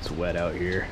It's wet out here.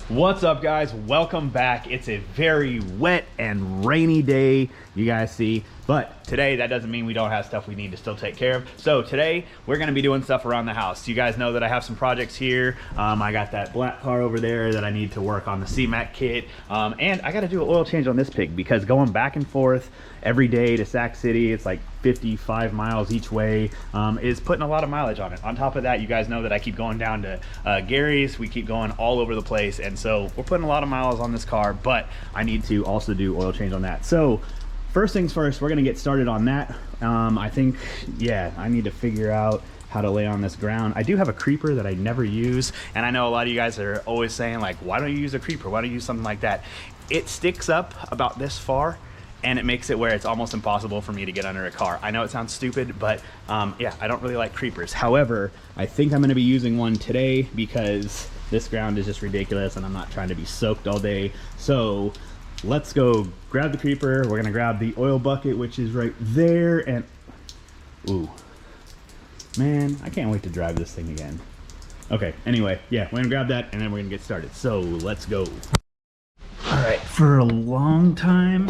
What's up, guys? Welcome back. It's a very wet and rainy day, you guys see, but today that doesn't mean we don't have stuff we need to still take care of. So today we're going to be doing stuff around the house. You guys know that I have some projects here. I got that black car over there that I need to work on the CMAC kit, and I got to do an oil change on this pig because going back and forth every day to Sac City, it's like 55 miles each way, is putting a lot of mileage on it. On top of that, you guys know that I keep going down to Gary's. We keep going all over the place, and so we're putting a lot of miles on this car, but I need to also do oil change on that. So first things first, we're gonna get started on that. I think, yeah, I need to figure out how to lay on this ground. I do have a creeper that I never use, and I know a lot of you guys are always saying like, why don't you use a creeper? Why don't you use something like that? It sticks up about this far, and it makes it where it's almost impossible for me to get under a car. I know it sounds stupid, but yeah, I don't really like creepers. However, I think I'm gonna be using one today because this ground is just ridiculous and I'm not trying to be soaked all day. So let's go grab the creeper. We're gonna grab the oil bucket, which is right there, and ooh, man, I can't wait to drive this thing again. Okay, anyway, yeah, we're gonna grab that and then we're gonna get started. So let's go. All right, for a long time,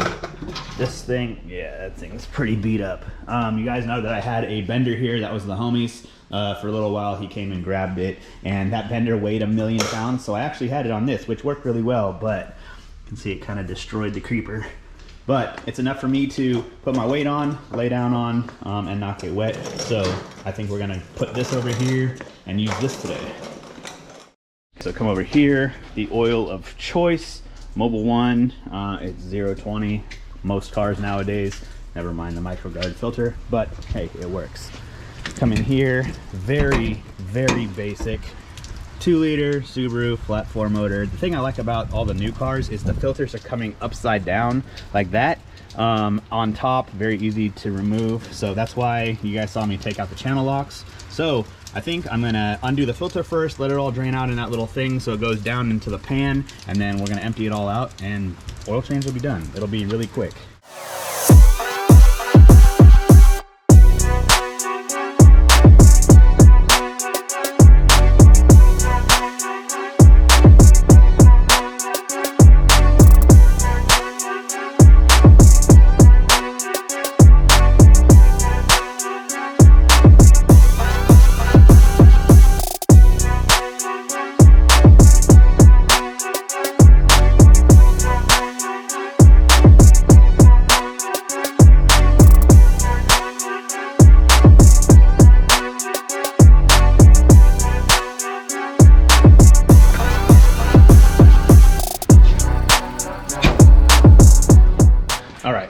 this thing, yeah, that thing's pretty beat up. You guys know that I had a bender here. That was the homies. For a little while, he came and grabbed it, and that bender weighed 1,000,000 pounds, so I actually had it on this, which worked really well, but you can see it kind of destroyed the creeper. But it's enough for me to put my weight on, lay down on, and not get wet. So I think we're gonna put this over here and use this today. So come over here, the oil of choice. Mobil 1, it's 020. Most cars nowadays, never mind the microguard filter, but hey, it works. Come in here, very, very basic 2-liter Subaru flat 4 motor. The thing I like about all the new cars is the filters are coming upside down like that. On top, very easy to remove. So that's why you guys saw me take out the channel locks. So I think I'm gonna undo the filter first, let it all drain out in that little thing so it goes down into the pan, and then we're gonna empty it all out and oil change will be done. It'll be really quick.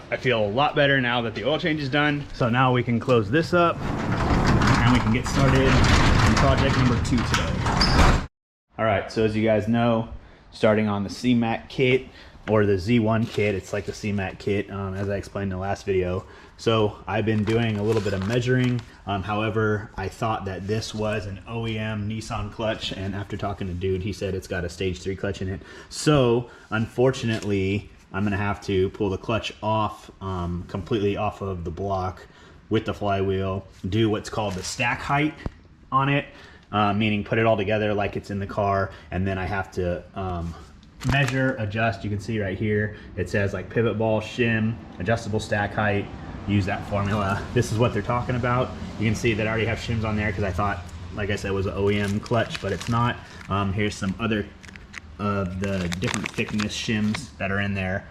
I feel a lot better now that the oil change is done. So now we can close this up and we can get started on project number 2 today. All right, so as you guys know, starting on the CMAC kit or the Z1 kit, it's like the CMAC kit, as I explained in the last video. So I've been doing a little bit of measuring. However, I thought that this was an OEM Nissan clutch, and after talking to dude, he said it's got a stage 3 clutch in it. So unfortunately, I'm gonna have to pull the clutch off, completely off of the block with the flywheel, do what's called the stack height on it, meaning put it all together like it's in the car, and then I have to measure, adjust. You can see right here, it says like pivot ball, shim, adjustable stack height, use that formula. This is what they're talking about. You can see that I already have shims on there because I thought, like I said, it was an OEM clutch, but it's not. Here's some other of the different thickness shims that are in there.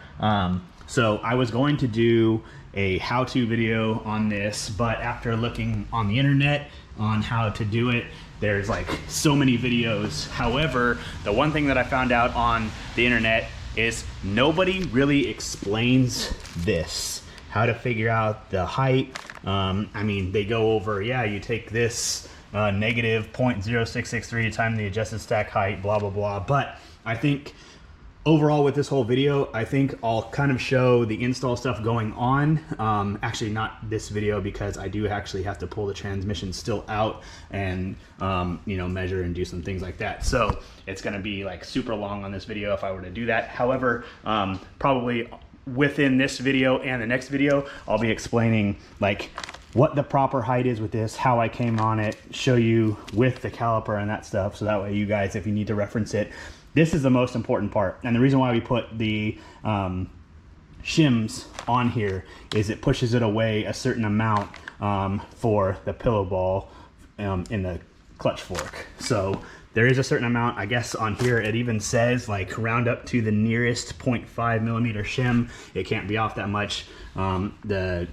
So I was going to do a how-to video on this, but after looking on the internet on how to do it, there's like so many videos. However, the one thing that I found out on the internet is nobody really explains this, how to figure out the height. I mean, they go over, yeah, you take this negative 0.0663 times the adjusted stack height, blah, blah, blah. But I think overall with this whole video, I think I'll kind of show the install stuff going on. Actually not this video, because I do actually have to pull the transmission still out and you know, measure and do some things like that. So it's gonna be like super long on this video if I were to do that. However, probably within this video and the next video, I'll be explaining like what the proper height is with this, how I came on it, show you with the caliper and that stuff. So that way you guys, if you need to reference it, this is the most important part. And the reason why we put the shims on here is it pushes it away a certain amount for the pillow ball in the clutch fork. So there is a certain amount, I guess on here it even says like round up to the nearest 0.5 millimeter shim. It can't be off that much. The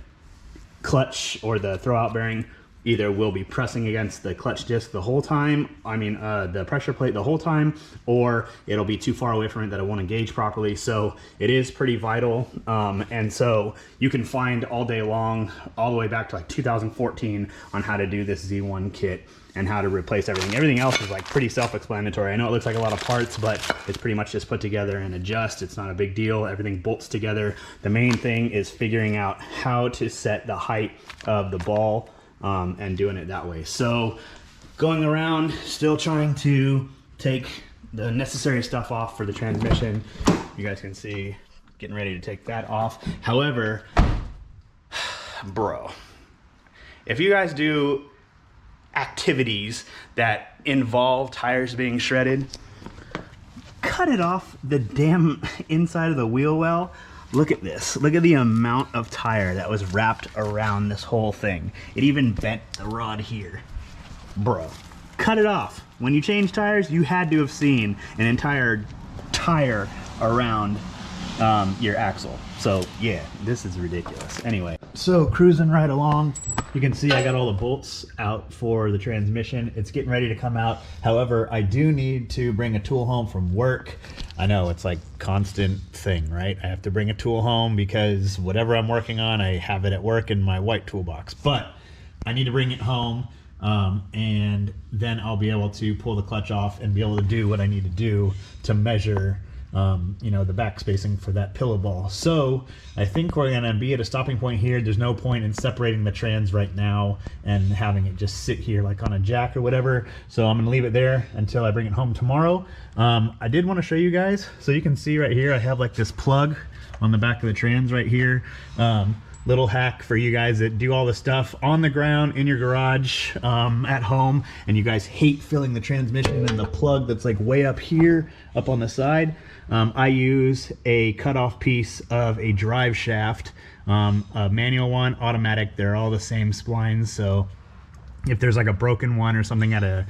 clutch or the throwout bearing either will be pressing against the clutch disc the whole time, the pressure plate the whole time, or it'll be too far away from it that it won't engage properly. So it is pretty vital. And so you can find all day long, all the way back to like 2014 on how to do this Z1 kit and how to replace everything. Everything else is like pretty self-explanatory. I know it looks like a lot of parts, but it's pretty much just put together and adjust. It's not a big deal. Everything bolts together. The main thing is figuring out how to set the height of the ball and doing it that way. So going around, still trying to take the necessary stuff off for the transmission. You guys can see, getting ready to take that off. However, bro, if you guys do activities that involve tires being shredded, cut it off the damn inside of the wheel well. Look at this. Look at the amount of tire that was wrapped around this whole thing. It even bent the rod here. Bro, cut it off. When you change tires, you had to have seen an entire tire around your axle. So yeah, this is ridiculous. Anyway, so cruising right along, you can see I got all the bolts out for the transmission. It's getting ready to come out. However, I do need to bring a tool home from work. I know it's like constant thing, right? I have to bring a tool home because whatever I'm working on, I have it at work in my white toolbox, but I need to bring it home. And then I'll be able to pull the clutch off and be able to do what I need to do to measure you know, the back spacing for that pillow ball. So I think we're gonna be at a stopping point here. There's no point in separating the trans right now and having it just sit here like on a jack or whatever. So I'm gonna leave it there until I bring it home tomorrow. I did want to show you guys, so you can see right here I have like this plug on the back of the trans right here. Little hack for you guys that do all the stuff on the ground in your garage at home, and you guys hate filling the transmission and the plug that's like way up here up on the side. I use a cutoff piece of a drive shaft, a manual one, automatic. They're all the same splines, so if there's like a broken one or something at a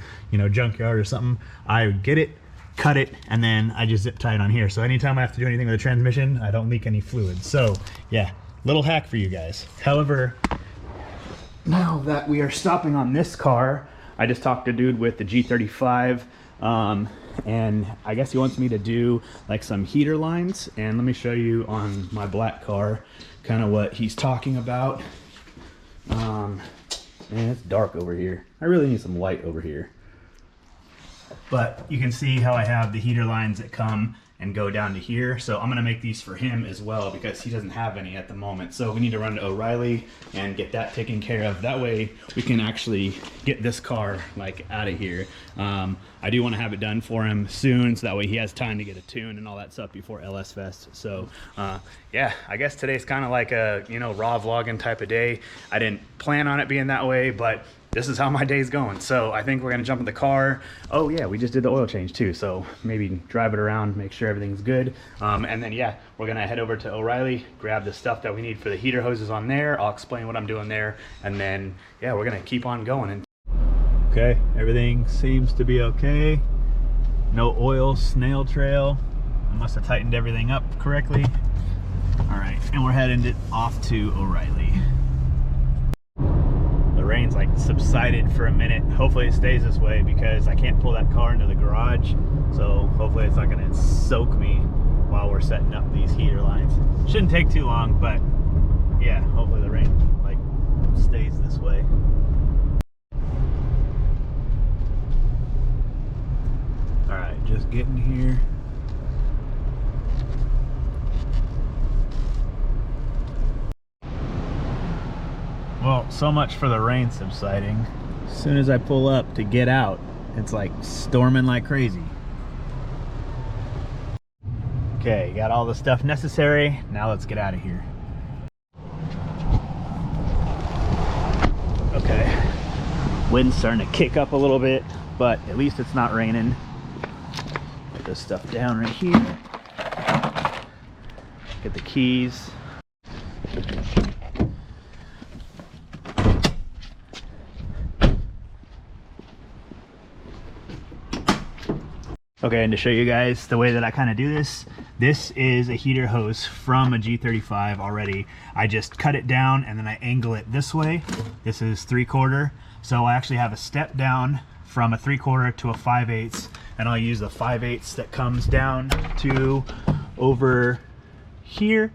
junkyard or something, I would get it, cut it, and then I just zip tie it on here. So anytime I have to do anything with the transmission, I don't leak any fluid. So yeah, little hack for you guys. However, now that we are stopping on this car, I just talked to a dude with the G35, and I guess he wants me to do like some heater lines. And let me show you on my black car kind of what he's talking about. Man, it's dark over here. I really need some light over here. But you can see how I have the heater lines that come and go down to here. So I'm gonna make these for him as well because he doesn't have any at the moment. So we need to run to O'Reilly and get that taken care of. That way we can actually get this car like out of here. I do want to have it done for him soon, so that way he has time to get a tune and all that stuff before LS Fest. So yeah, I guess today's kind of like a raw vlogging type of day. I didn't plan on it being that way, but this is how my day's going. So I think we're gonna jump in the car. Oh yeah, we just did the oil change too, so maybe drive it around, make sure everything's good. And then yeah, we're gonna head over to O'Reilly, grab the stuff that we need for the heater hoses on there. I'll explain what I'm doing there, and then yeah, we're gonna keep on going. Okay, everything seems to be okay. No oil snail trail. I must have tightened everything up correctly. All right, and we're heading it off to O'Reilly. The rain's like subsided for a minute. Hopefully it stays this way because I can't pull that car into the garage. So hopefully it's not gonna soak me while we're setting up these heater lines. Shouldn't take too long, but yeah, hopefully the rain like stays this way. All right, just getting here. Well, so much for the rain subsiding. As soon as I pull up to get out, it's like storming like crazy. Okay, got all the stuff necessary. Now let's get out of here. Okay, wind's starting to kick up a little bit, but at least it's not raining. Put this stuff down right here. Get the keys. Okay, and to show you guys the way that I kind of do this, this is a heater hose from a G35 already. I just cut it down and then I angle it this way. This is 3/4. So I actually have a step down from a 3/4 to a 5/8, and I'll use the 5/8 that comes down to over here,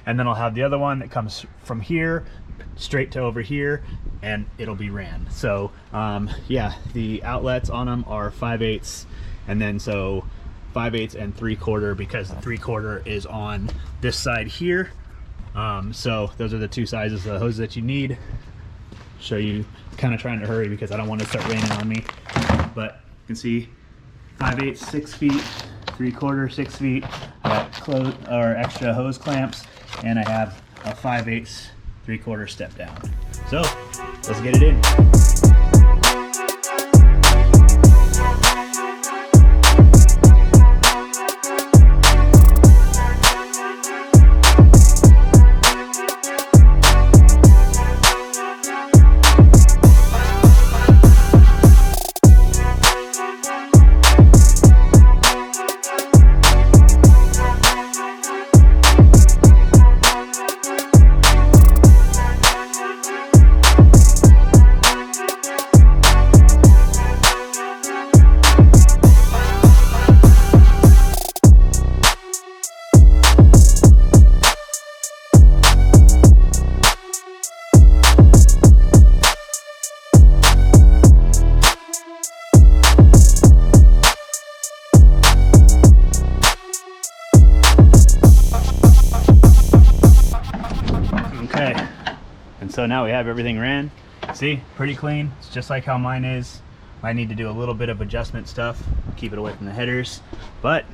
and then I'll have the other one that comes from here straight to over here, and it'll be ran. So yeah, the outlets on them are 5/8, and then so 5/8 and 3/4, because the 3/4 is on this side here. So those are the two sizes of hose that you need. Show you, kind of trying to hurry because I don't want to start raining on me, but you can see 5/8 6 feet, 3/4 6 feet. I got close or extra hose clamps, and I have a 5/8 3/4 step down. So let's get it in. Okay, and so now we have everything ran. See, pretty clean. It's just like how mine is. I need to do a little bit of adjustment stuff, keep it away from the headers, but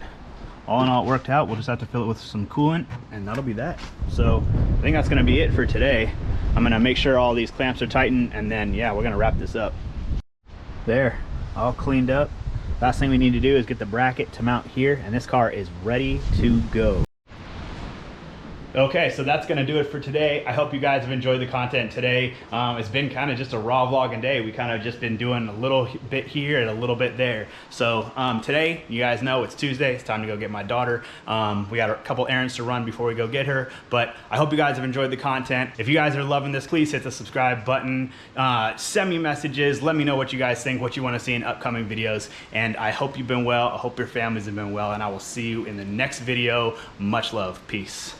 all in all it worked out. We'll just have to fill it with some coolant, and that'll be that. So I think that's gonna be it for today. I'm gonna make sure all these clamps are tightened, and then yeah, we're gonna wrap this up. There, all cleaned up. Last thing we need to do is get the bracket to mount here, and this car is ready to go. Okay, so that's gonna do it for today. I hope you guys have enjoyed the content today. It's been kind of just a raw vlogging day. We kind of just been doing a little bit here and a little bit there. So today, you guys know it's Tuesday. It's time to go get my daughter. We got a couple errands to run before we go get her, but I hope you guys have enjoyed the content. If you guys are loving this, please hit the subscribe button. Send me messages. Let me know what you guys think, what you want to see in upcoming videos. And I hope you've been well. I hope your families have been well, and I will see you in the next video. Much love. Peace.